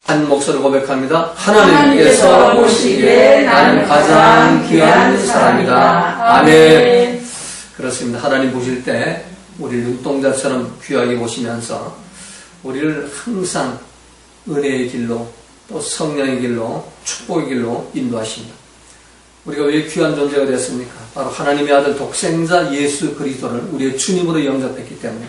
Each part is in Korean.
한 목소리로 고백합니다. 하나님께서 보시기에 나는 가장 귀한 사람이다. 아멘. 그렇습니다. 하나님 보실 때 우리를 눈동자처럼 귀하게 보시면서 우리를 항상 은혜의 길로 또 성령의 길로 축복의 길로 인도하십니다. 우리가 왜 귀한 존재가 됐습니까? 바로 하나님의 아들 독생자 예수 그리스도를 우리의 주님으로 영접했기 때문에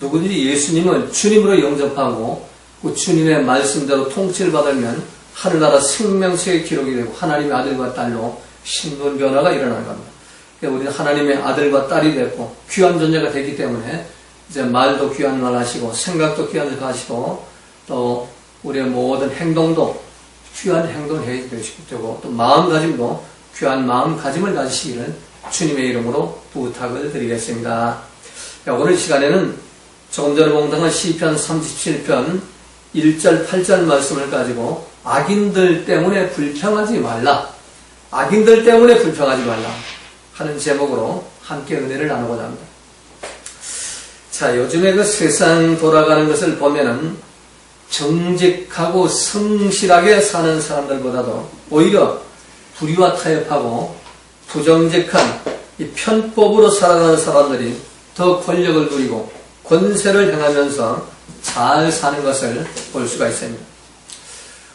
누구든지 예수님을 주님으로 영접하고 그 주님의 말씀대로 통치를 받으면 하늘나라 생명책에 기록이 되고 하나님의 아들과 딸로 신분 변화가 일어나는 겁니다. 우리는 하나님의 아들과 딸이 됐고 귀한 존재가 됐기 때문에 이제 말도 귀한 말 하시고 생각도 귀한 말 하시고 또 우리의 모든 행동도 귀한 행동을 해야 되고 또 마음가짐도 귀한 마음가짐을 가지시기를 주님의 이름으로 부탁을 드리겠습니다. 오늘 시간에는 조금 전에 봉독한 시편 37편 1절 8절 말씀을 가지고 악인들 때문에 불평하지 말라, 악인들 때문에 불평하지 말라 하는 제목으로 함께 은혜를 나누고자 합니다. 자, 요즘에 그 세상 돌아가는 것을 보면은 정직하고 성실하게 사는 사람들보다도 오히려 불의와 타협하고 부정직한 이 편법으로 살아가는 사람들이 더 권력을 누리고 권세를 행하면서 잘 사는 것을 볼 수가 있습니다.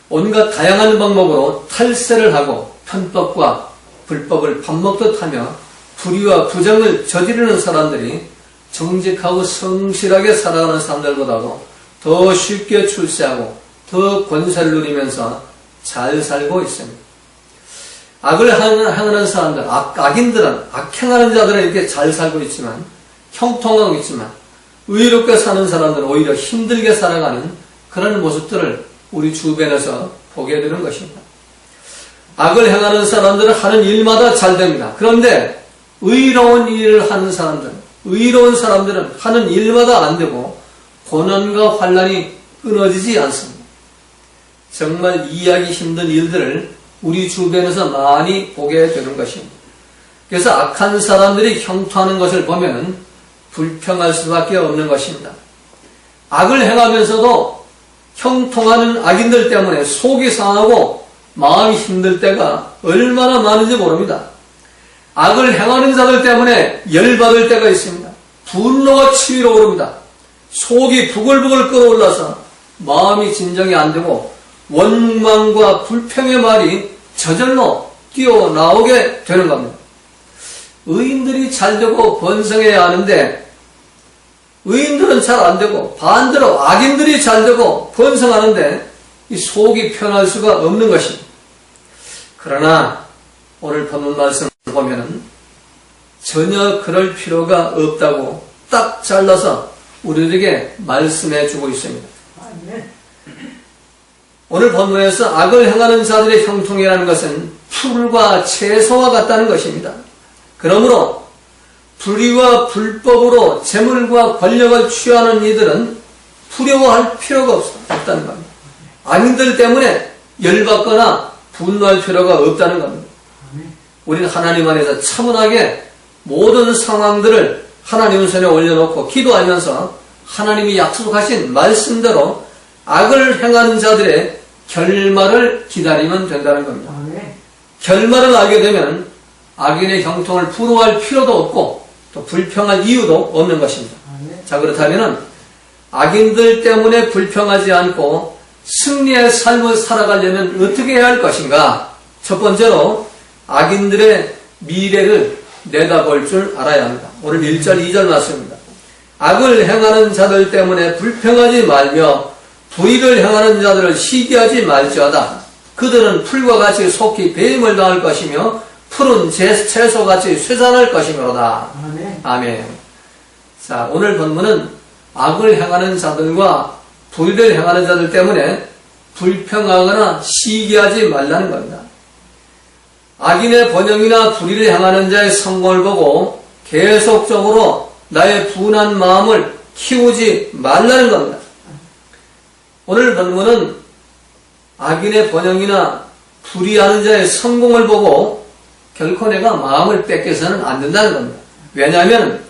온갖 다양한 방법으로 탈세를 하고 편법과 불법을 밥 먹듯 하며 불의와 부정을 저지르는 사람들이 정직하고 성실하게 살아가는 사람들보다도 더 쉽게 출세하고 더 권세를 누리면서 잘 살고 있습니다. 악을 행하는 사람들, 악인들은, 악행하는 자들은 이렇게 잘 살고 있지만, 형통하고 있지만, 의롭게 사는 사람들은 오히려 힘들게 살아가는 그런 모습들을 우리 주변에서 보게 되는 것입니다. 악을 행하는 사람들은 하는 일마다 잘 됩니다. 그런데 의로운 일을 하는 사람들, 의로운 사람들은 하는 일마다 안 되고 고난과 환난이 끊어지지 않습니다. 정말 이해하기 힘든 일들을 우리 주변에서 많이 보게 되는 것입니다. 그래서 악한 사람들이 형통하는 것을 보면 불평할 수밖에 없는 것입니다. 악을 행하면서도 형통하는 악인들 때문에 속이 상하고 마음이 힘들 때가 얼마나 많은지 모릅니다. 악을 행하는 자들 때문에 열받을 때가 있습니다. 분노가 치밀어 오릅니다. 속이 부글부글 끓어올라서 마음이 진정이 안 되고 원망과 불평의 말이 저절로 뛰어나오게 되는 겁니다. 의인들이 잘 되고 번성해야 하는데 의인들은 잘 안 되고 반대로 악인들이 잘 되고 번성하는데 이 속이 편할 수가 없는 것입니다. 그러나 오늘 본문 말씀을 보면은 전혀 그럴 필요가 없다고 딱 잘라서 우리에게 말씀해 주고 있습니다. 오늘 본문에서 악을 행하는 자들의 형통이라는 것은 풀과 채소와 같다는 것입니다. 그러므로 불의와 불법으로 재물과 권력을 취하는 이들은 두려워할 필요가 없다는 겁니다. 악인들 때문에 열받거나 분노할 필요가 없다는 겁니다. 우리는 하나님 안에서 차분하게 모든 상황들을 하나님 손에 올려놓고 기도하면서 하나님이 약속하신 말씀대로 악을 행하는 자들의 결말을 기다리면 된다는 겁니다. 결말을 알게 되면 악인의 형통을 부러워할 필요도 없고 또 불평할 이유도 없는 것입니다. 자, 그렇다면 악인들 때문에 불평하지 않고 승리의 삶을 살아가려면 어떻게 해야 할 것인가? 첫 번째로 악인들의 미래를 내다볼 줄 알아야 합니다. 오늘 1절 2절 말씀입니다. 악을 행하는 자들 때문에 불평하지 말며 불의를 행하는 자들을 시기하지 말지어다. 그들은 풀과 같이 속히 배임을 당할 것이며 푸른 채소같이 쇠잔할 것이므로다. 아멘. 자, 오늘 본문은 악을 행하는 자들과 불의를 행하는 자들 때문에 불평하거나 시기하지 말라는 겁니다. 악인의 번영이나 불의를 행하는 자의 성공을 보고 계속적으로 나의 분한 마음을 키우지 말라는 겁니다. 오늘 본문은 악인의 번영이나 불의하는 자의 성공을 보고 결코 내가 마음을 뺏겨서는 안 된다는 겁니다. 왜냐하면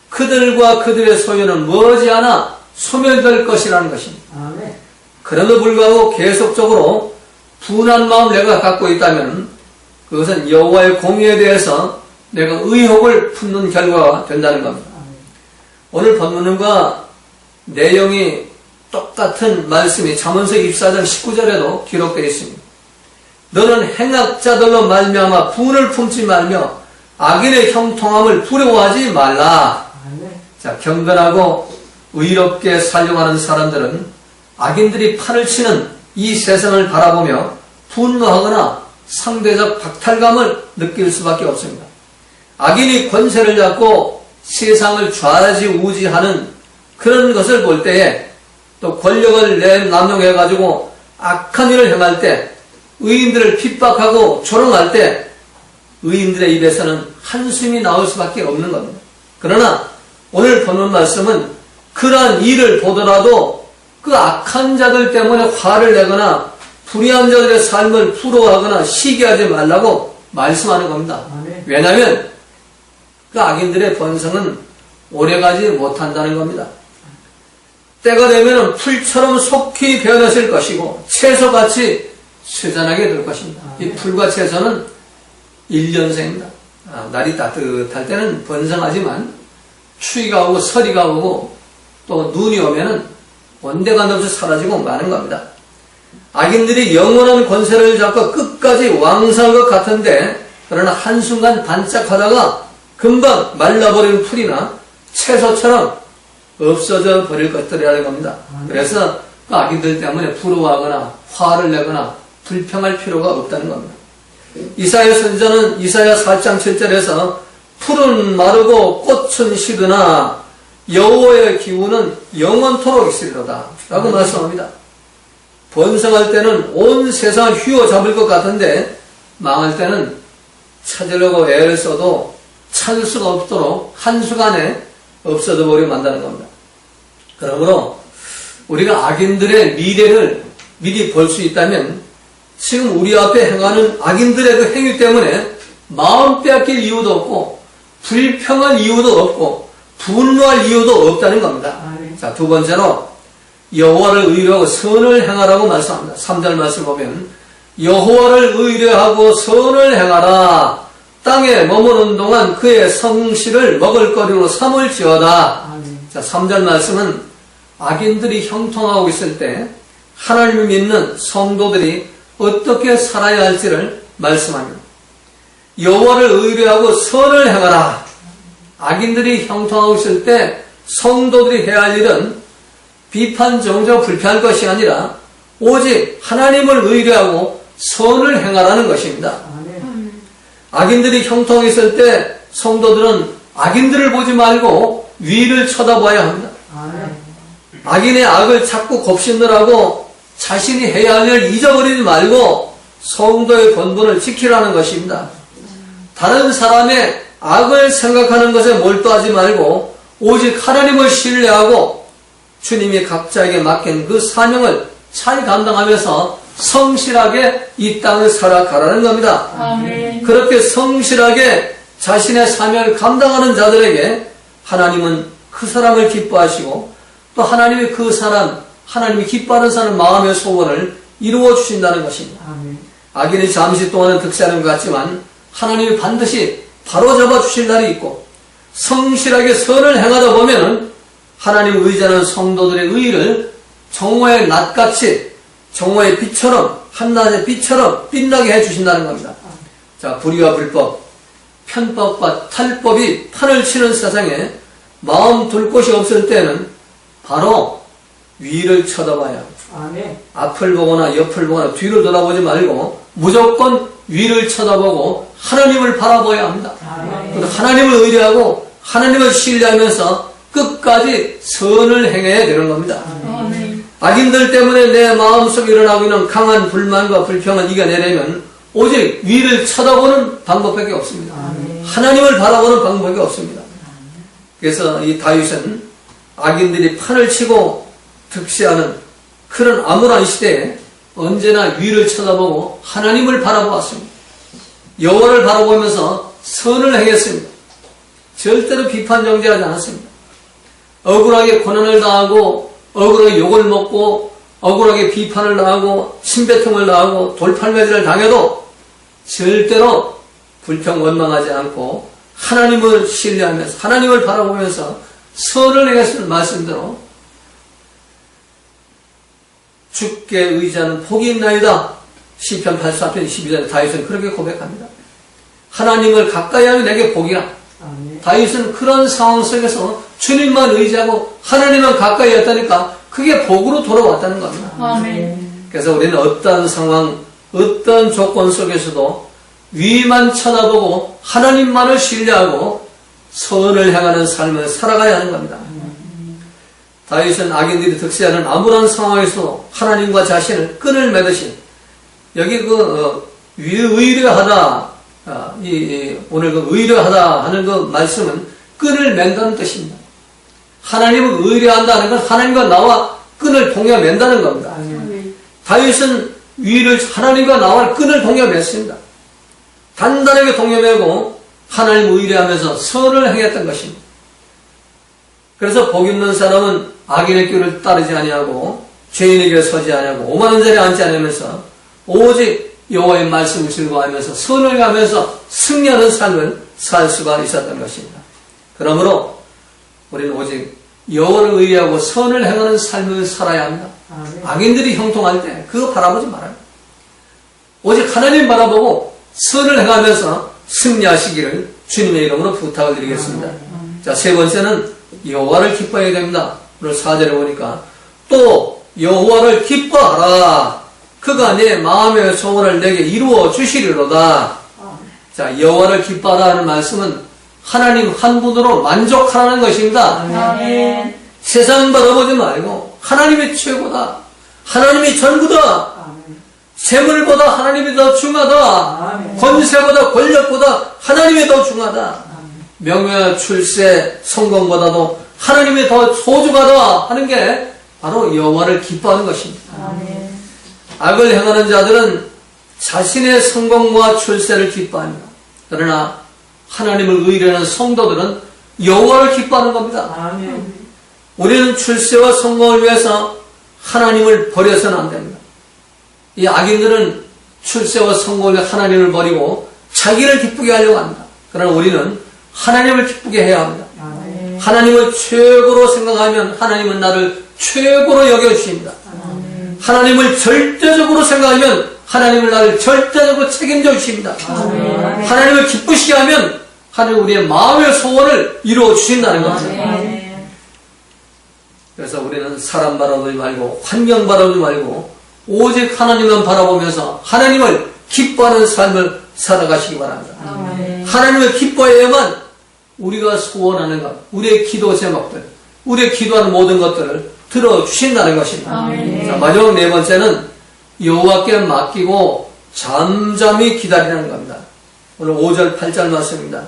그들과 그들의 소유는 머지않아 소멸될 것이라는 것입니다. 그럼에도 불구하고 계속적으로 분한 마음을 내가 갖고 있다면 그것은 여호와의 공의에 대해서 내가 의혹을 품는 결과가 된다는 겁니다. 오늘 본문과 내용이 똑같은 말씀이 잠언서 24장 19절에도 기록되어 있습니다. 너는 행악자들로 말미암아 분을 품지 말며 악인의 형통함을 부러워하지 말라. 자, 경건하고 의롭게 살려가는 사람들은 악인들이 판을 치는 이 세상을 바라보며 분노하거나 상대적 박탈감을 느낄 수밖에 없습니다. 악인이 권세를 잡고 세상을 좌지우지하는 그런 것을 볼 때에 또 권력을 남용해가지고 악한 일을 행할 때 의인들을 핍박하고 조롱할 때 의인들의 입에서는 한숨이 나올 수밖에 없는 겁니다. 그러나 오늘 보는 말씀은 그러한 일을 보더라도 그 악한 자들 때문에 화를 내거나 불의한 자들의 삶을 부러워하거나 시기하지 말라고 말씀하는 겁니다. 왜냐하면 그 악인들의 번성은 오래가지 못한다는 겁니다. 때가 되면 풀처럼 속히 변하실 것이고 채소같이 쇠잔하게 될 것입니다. 이 풀과 채소는 1년생입니다. 날이 따뜻할 때는 번성하지만 추위가 오고 서리가 오고 또 눈이 오면은 온데간없이 사라지고 마는 겁니다. 악인들이 영원한 권세를 잡고 끝까지 왕성한 것 같은데 그러나 한순간 반짝하다가 금방 말라버리는 풀이나 채소처럼 없어져 버릴 것들이라는 겁니다. 그래서 그 악인들 때문에 부러워하거나 화를 내거나 불평할 필요가 없다는 겁니다. 이사야 선지자는 이사야 4장 7절에서 풀은 마르고 꽃은 시드나 여호와의 기운은 영원토록 있으리로다 라고 말씀합니다. 번성할 때는 온 세상을 휘어잡을 것 같은데 망할 때는 찾으려고 애를 써도 찾을 수가 없도록 한순간에 없어져 버리게 만드는 겁니다. 그러므로 우리가 악인들의 미래를 미리 볼 수 있다면 지금 우리 앞에 행하는 악인들의 그 행위 때문에 마음 빼앗길 이유도 없고 불평할 이유도 없고 분노할 이유도 없다는 겁니다. 자, 두 번째로 여호와를 의뢰하고 선을 행하라고 말씀합니다. 3절 말씀 보면 여호와를 의뢰하고 선을 행하라. 땅에 머무는 동안 그의 성실을 먹을거리로 삼을지어다. 자, 3절 말씀은 악인들이 형통하고 있을 때 하나님을 믿는 성도들이 어떻게 살아야 할지를 말씀합니다. 여호와를 의뢰하고 선을 행하라. 악인들이 형통하고 있을 때 성도들이 해야 할 일은 비판, 정죄, 불쾌할 것이 아니라 오직 하나님을 의뢰하고 선을 행하라는 것입니다. 악인들이 형통하고 있을 때 성도들은 악인들을 보지 말고 위를 쳐다봐야 합니다. 악인의 악을 찾고 곱씹느라고 자신이 해야 할 일을 잊어버리지 말고 성도의 본분을 지키라는 것입니다. 다른 사람의 악을 생각하는 것에 몰두하지 말고 오직 하나님을 신뢰하고 주님이 각자에게 맡긴 그 사명을 잘 감당하면서 성실하게 이 땅을 살아가라는 겁니다. 아멘. 그렇게 성실하게 자신의 사명을 감당하는 자들에게 하나님은 그 사람을 기뻐하시고 또 하나님이 그 사람, 하나님이 기뻐하는 사람 마음의 소원을 이루어 주신다는 것입니다. 아멘. 악인이 잠시 동안은 득세하는 것 같지만 하나님이 반드시 바로잡아 주실 날이 있고 성실하게 선을 행하다 보면 하나님 의지하는 성도들의 의의를 정오의 낮같이 정오의 빛처럼 한낮의 빛처럼 빛나게 해주신다는 겁니다. 자, 불의와 불법, 편법과 탈법이 판을 치는 세상에 마음 둘 곳이 없을 때는 바로 위를 쳐다봐야 합니다. 아멘. 앞을 보거나 옆을 보거나 뒤를 돌아보지 말고 무조건 위를 쳐다보고 하나님을 바라봐야 합니다. 아멘. 하나님을 의뢰하고 하나님을 신뢰하면서 끝까지 선을 행해야 되는 겁니다. 아멘. 악인들 때문에 내 마음속에 일어나고 있는 강한 불만과 불평을 이겨내려면 오직 위를 쳐다보는 방법밖에 없습니다. 아멘. 하나님을 바라보는 방법이 없습니다. 그래서 이 다윗은 악인들이 판을 치고 득세하는 그런 암울한 시대에 언제나 위를 쳐다보고 하나님을 바라보았습니다. 여호와를 바라보면서 선을 행했습니다. 절대로 비판 정죄하지 않았습니다. 억울하게 고난을 당하고 억울하게 욕을 먹고 억울하게 비판을 당하고 침뱉음을 당하고 돌팔매질을 당해도 절대로 불평 원망하지 않고 하나님을 신뢰하면서 하나님을 바라보면서 선을 행했을 말씀대로 주께 의지하는 복이 있나이다. 시편 84편 22절에 다윗은 그렇게 고백합니다. 하나님을 가까이 하면 내게 복이라. 다윗은 그런 상황 속에서 주님만 의지하고 하나님만 가까이 했다니까 그게 복으로 돌아왔다는 겁니다. 아멘. 그래서 우리는 어떤 상황, 어떤 조건 속에서도 위만 쳐다보고 하나님만을 신뢰하고 선을 행하는 삶을 살아가야 하는 겁니다. 다윗은 악인들이 득세하는 암울한 상황에서도 하나님과 자신을 끈을 매듯이 여기 의뢰하다 오늘 의뢰하다 하는 그 말씀은 끈을 맨다는 뜻입니다. 하나님을 의뢰한다는 건 하나님과 나와 끈을 동여 맨다는 겁니다. 다윗은 하나님과 나와 끈을 동여 맸습니다. 단단하게 동여 매고 하나님을 의뢰하면서 선을 행했던 것입니다. 그래서 복 있는 사람은 악인의 길을 따르지 아니하고 죄인의 길에 서지 아니하고 오만한 자리에 앉지 않으면서 오직 여호와의 말씀을 즐거워하면서 선을 행하면서 승리하는 삶을 살 수가 있었던 것입니다. 그러므로 우리는 오직 여호와를 의뢰하고 선을 행하는 삶을 살아야 합니다. 악인들이 형통할 때 그거 바라보지 말아요. 오직 하나님 바라보고 선을 행하면서 승리하시기를 주님의 이름으로 부탁을 드리겠습니다. 자, 세 번째는 여호와를 기뻐해야 됩니다. 오늘 4절에 보니까 또 여호와를 기뻐하라. 그가 내 마음의 소원을 내게 이루어 주시리로다. 자, 여호와를 기뻐하라 하는 말씀은 하나님 한 분으로 만족하라는 것입니다. 아멘. 세상 바라보지 말고 하나님이 최고다. 하나님이 전부다. 재물보다 하나님이 더 중하다. 권세보다 권력보다 하나님이 더 중하다. 명예와 출세, 성공보다도 하나님이 더 소중하다 하는 게 바로 여호와를 기뻐하는 것입니다. 아멘. 악을 행하는 자들은 자신의 성공과 출세를 기뻐합니다. 그러나 하나님을 의뢰하는 성도들은 여호와를 기뻐하는 겁니다. 아멘. 우리는 출세와 성공을 위해서 하나님을 버려서는 안 됩니다. 이 악인들은 출세와 성공을 위해 하나님을 버리고 자기를 기쁘게 하려고 합니다. 그러나 우리는 하나님을 기쁘게 해야 합니다. 아멘. 하나님을 최고로 생각하면 하나님은 나를 최고로 여겨주십니다. 아멘. 하나님을 절대적으로 생각하면 하나님은 나를 절대적으로 책임져 주십니다. 아멘. 하나님을 기쁘시게 하면 하나님 우리의 마음의 소원을 이루어 주신다는 겁니다. 아멘. 그래서 우리는 사람 바라보지 말고 환경 바라보지 말고 오직 하나님만 바라보면서 하나님을 기뻐하는 삶을 살아가시기 바랍니다. 아멘. 하나님을 기뻐해야만 우리가 소원하는 것, 우리의 기도 제목들, 우리의 기도하는 모든 것들을 들어주신다는 것입니다. 아멘. 자, 마지막 네 번째는 여호와께 맡기고 잠잠히 기다리는 겁니다. 오늘 5절 8절 말씀입니다.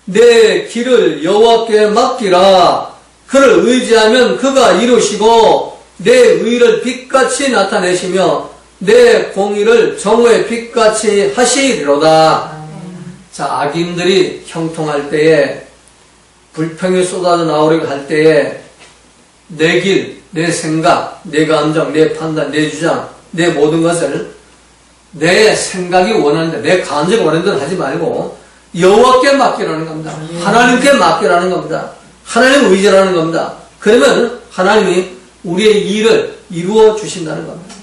내 길을 여호와께 맡기라. 그를 의지하면 그가 이루시고 내 의를 빛같이 나타내시며 내 공의를 정오의 빛같이 하시리로다. 자, 악인들이 형통할 때에 불평이 쏟아져 나오려고 할 때에 내 길, 내 생각, 내 감정, 내 판단, 내 주장, 내 모든 것을 내 생각이 원하는 데, 내 감정이 원하는 대로 하지 말고 여호와께 맡기라는 겁니다. 하나님께 맡기라는 겁니다. 하나님 의지라는 겁니다. 그러면 하나님이 우리의 일을 이루어 주신다는 겁니다.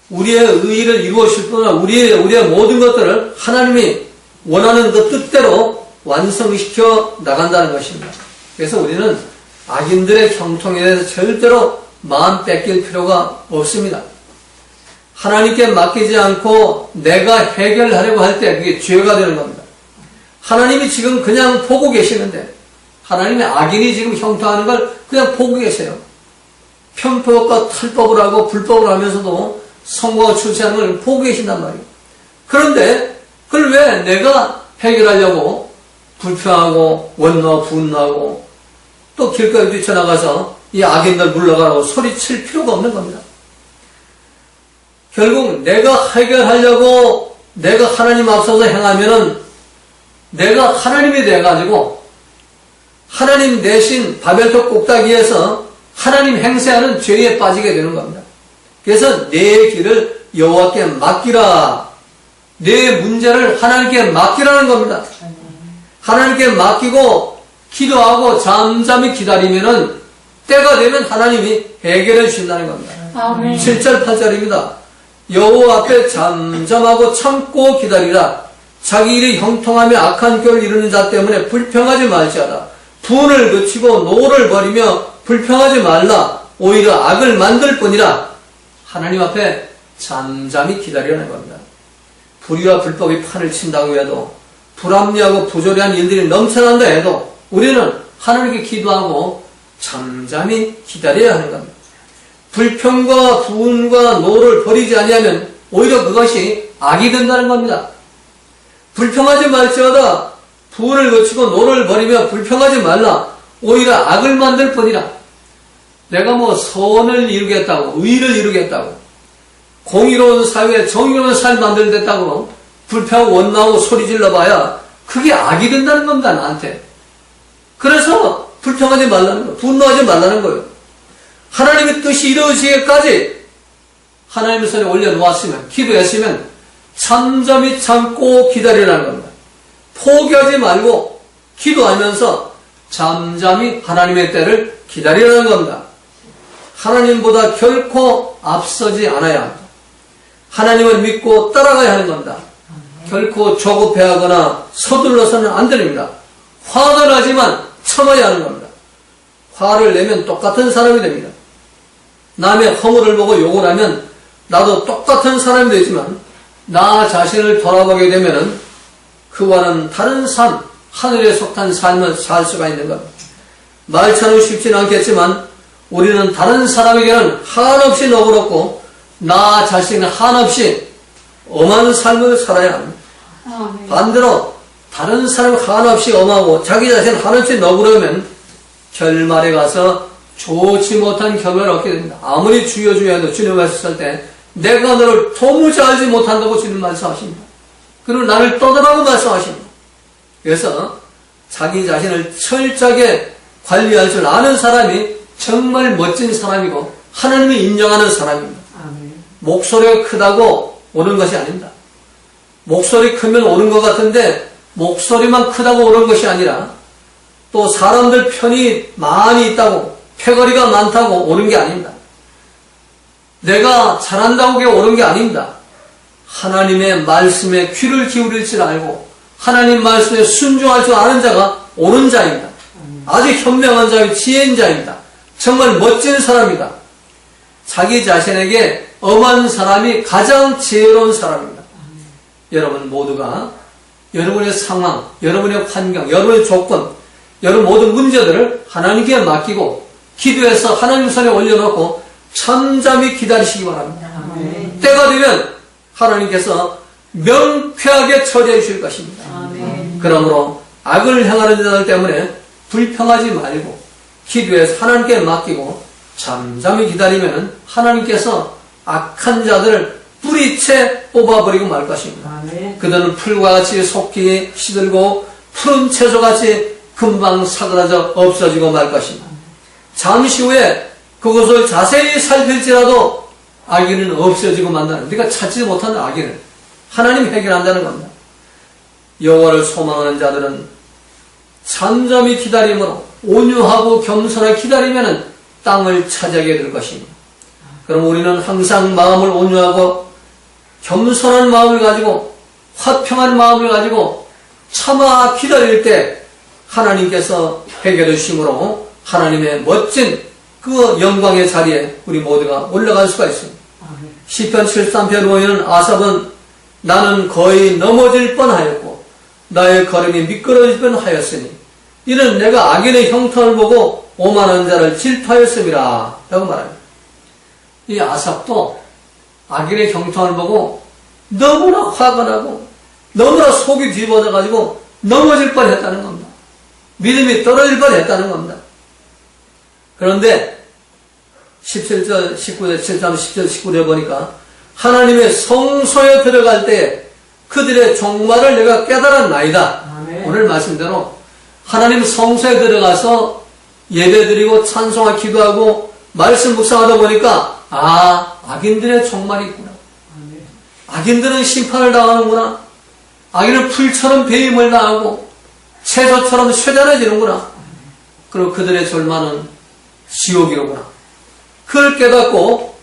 우리의 의의를 이루어 주실 뿐만 아니라 우리의 모든 것들을 하나님이 원하는 그 뜻대로 완성시켜 나간다는 것입니다. 그래서 우리는 악인들의 형통에 대해서 절대로 마음 뺏길 필요가 없습니다. 하나님께 맡기지 않고 내가 해결하려고 할 때 그게 죄가 되는 겁니다. 하나님이 지금 그냥 보고 계시는데 하나님의 악인이 지금 형통하는 걸 그냥 보고 계세요. 편법과 탈법을 하고 불법을 하면서도 성공과 출세하는 걸 보고 계신단 말이에요. 그런데 그걸 왜 내가 해결하려고 불평하고 원노하고 분노하고 또 길거리 뛰쳐나가서 이 악인들 물러가라고 소리칠 필요가 없는 겁니다. 결국 내가 해결하려고 내가 하나님 앞서서 행하면은 내가 하나님이 돼가지고 하나님 대신 바벨탑 꼭대기에서 하나님 행세하는 죄에 빠지게 되는 겁니다. 그래서 내 길을 여호와께 맡기라. 내 문제를 하나님께 맡기라는 겁니다. 하나님께 맡기고 기도하고 잠잠히 기다리면은 때가 되면 하나님이 해결해 주신다는 겁니다. 아멘. 7절 8절입니다. 여호와 앞에 잠잠하고 참고 기다리라. 자기 일이 형통하며 악한 꼴을 이루는 자 때문에 불평하지 말지어다. 분을 그치고 노를 버리며 불평하지 말라. 오히려 악을 만들 뿐이라. 하나님 앞에 잠잠히 기다리라는 겁니다. 불의와 불법이 판을 친다고 해도, 불합리하고 부조리한 일들이 넘쳐난다 해도 우리는 하나님께 기도하고 잠잠히 기다려야 하는 겁니다. 불평과 분과 노를 버리지 아니하면 오히려 그것이 악이 된다는 겁니다. 불평하지 말지어다. 분을 거치고 노를 버리며 불평하지 말라. 오히려 악을 만들 뿐이라. 내가 뭐 선을 이루겠다고, 의를 이루겠다고, 공의로운 사회에 정의로운 삶 만들겠다고 불평하고 원망하고 소리 질러봐야 그게 악이 된다는 겁니다, 나한테. 그래서 불평하지 말라는 거예요. 분노하지 말라는 거예요. 하나님의 뜻이 이루어지기까지 하나님의 손에 올려놓았으면, 기도했으면 잠잠히 참고 기다리라는 겁니다. 포기하지 말고 기도하면서 잠잠히 하나님의 때를 기다리라는 겁니다. 하나님보다 결코 앞서지 않아야 합니다. 하나님을 믿고 따라가야 하는 겁니다. 결코 조급해하거나 서둘러서는 안 됩니다. 화가 나지만 참아야 하는 겁니다. 화를 내면 똑같은 사람이 됩니다. 남의 허물을 보고 욕을 하면 나도 똑같은 사람이 되지만 나 자신을 돌아보게 되면 그와는 다른 삶, 하늘에 속한 삶을 살 수가 있는 겁니다. 말처럼 쉽지는 않겠지만 우리는 다른 사람에게는 한없이 너그럽고 나 자신은 한없이 엄한 삶을 살아야 합니다. 반대로 다른 사람은 한없이 엄하고 자기 자신은 한없이 너그러우면 결말에 가서 좋지 못한 결과를 얻게 됩니다. 아무리 주여 해도 주님 말씀하실 때 내가 너를 도무지 알지 못한다고 주님 말씀하십니다. 그리고 나를 떠나라고 말씀하십니다. 그래서 자기 자신을 철저하게 관리할 줄 아는 사람이 정말 멋진 사람이고 하나님이 인정하는 사람입니다. 목소리가 크다고 오는 것이 아닙니다. 목소리 크면 오는 것 같은데 목소리만 크다고 오는 것이 아니라 또 사람들 편이 많이 있다고, 패거리가 많다고 오는 게 아닙니다. 내가 잘한다고 오는 게 아닙니다. 하나님의 말씀에 귀를 기울일 줄 알고 하나님 말씀에 순종할 줄 아는 자가 옳은 자입니다. 아주 현명한 자요 지혜인 자입니다. 정말 멋진 사람이다. 자기 자신에게 엄한 사람이 가장 지혜로운 사람입니다. 여러분 모두가 여러분의 상황, 여러분의 환경, 여러분의 조건, 여러분 모든 문제들을 하나님께 맡기고 기도해서 하나님 손에 올려놓고 잠잠히 기다리시기 바랍니다. 아멘. 때가 되면 하나님께서 명쾌하게 처리해 주실 것입니다. 아멘. 그러므로 악을 행하는 자들 때문에 불평하지 말고 기도해서 하나님께 맡기고 잠잠히 기다리면 하나님께서 악한 자들을 뿌리채 뽑아버리고 말 것입니다. 아멘. 그들은 풀과 같이 속히 시들고 푸른 채소같이 금방 사그라져 없어지고 말 것입니다. 잠시 후에 그것을 자세히 살필지라도 악인은 없어지고 만다는, 우리가 찾지 못하는 악인을 하나님 해결한다는 겁니다. 여호와를 소망하는 자들은 잠잠히 기다림으로 온유하고 겸손하게 기다리면 땅을 차지하게 될 것입니다. 그럼 우리는 항상 마음을 온유하고 겸손한 마음을 가지고 화평한 마음을 가지고 참아 기다릴 때 하나님께서 해결해 주심으로 하나님의 멋진 그 영광의 자리에 우리 모두가 올라갈 수가 있습니다. 시편 73편 5에는 아삽은 나는 거의 넘어질 뻔하였고 나의 걸음이 미끄러질 뻔하였으니 이는 내가 악인의 형통을 보고 오만한 자를 질투하였음이라 라고 말합니다. 이 아삽도 악인의 형통을 보고 너무나 화가 나고 너무나 속이 뒤집어져가지고 넘어질 뻔했다는 겁니다. 믿음이 떨어질 뻔했다는 겁니다. 그런데 17절, 19절, 7절, 10절, 19절에 보니까 하나님의 성소에 들어갈 때 그들의 종말을 내가 깨달았나이다. 아멘. 오늘 말씀대로 하나님 성소에 들어가서 예배드리고 찬송하 기도하고 말씀 묵상하다 보니까 악인들의 종말이 있구나. 악인들은 심판을 당하는구나. 악인은 풀처럼 배임을 당하고 채소처럼 쇠잔해지는구나. 그리고 그들의 절망은 지옥이로구나. 그걸 깨닫고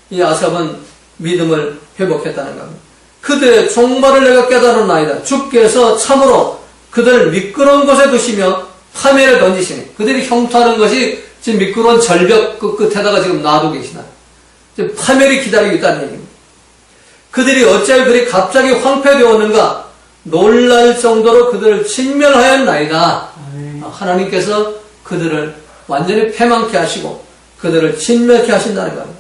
이 아삽은 믿음을 회복했다는 겁니다. 그들의 종말을 내가 깨달았나이다. 주께서 참으로 그들을 미끄러운 곳에 두시며 파멸에 던지시니, 그들이 형통하는 것이 지금 미끄러운 절벽 끝에다가 지금 놔두고 계시나. 지금 파멸이 기다리고 있다는 얘기입니다. 그들이 어찌하여 그리 갑자기 황폐되었는가? 놀랄 정도로 그들을 진멸하였나이다. 하나님께서 그들을 완전히 패망케 하시고 그들을 진멸케 하신다는 겁니다.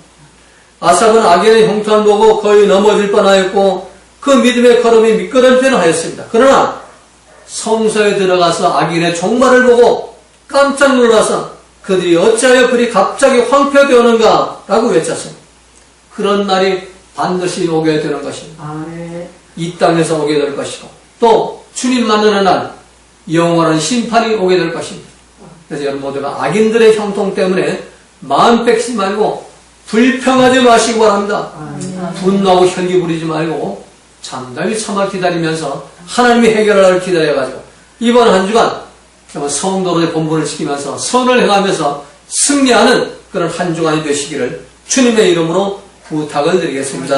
아삽은 악인의 형통을 보고 거의 넘어질 뻔하였고 그 믿음의 걸음이 미끄러질 뻔하였습니다. 그러나 성소에 들어가서 악인의 종말을 보고 깜짝 놀라서 그들이 어찌하여 그리 갑자기 황폐되었는가? 라고 외쳤습니다. 그런 날이 반드시 오게 되는 것입니다. 아멘. 이 땅에서 오게 될 것이고 또 주님 만나는 날 영원한 심판이 오게 될 것입니다. 그래서 여러분 모두가 악인들의 형통 때문에 마음 뺏지 말고 불평하지 마시기 바랍니다. 분노하고 혈기 부리지 말고 잠잠히 참아 기다리면서 하나님이 해결할 기다려가지고 이번 한 주간 성도로의 본분을 지키면서 선을 행하면서 승리하는 그런 한 주간이 되시기를 주님의 이름으로 부탁을 드리겠습니다.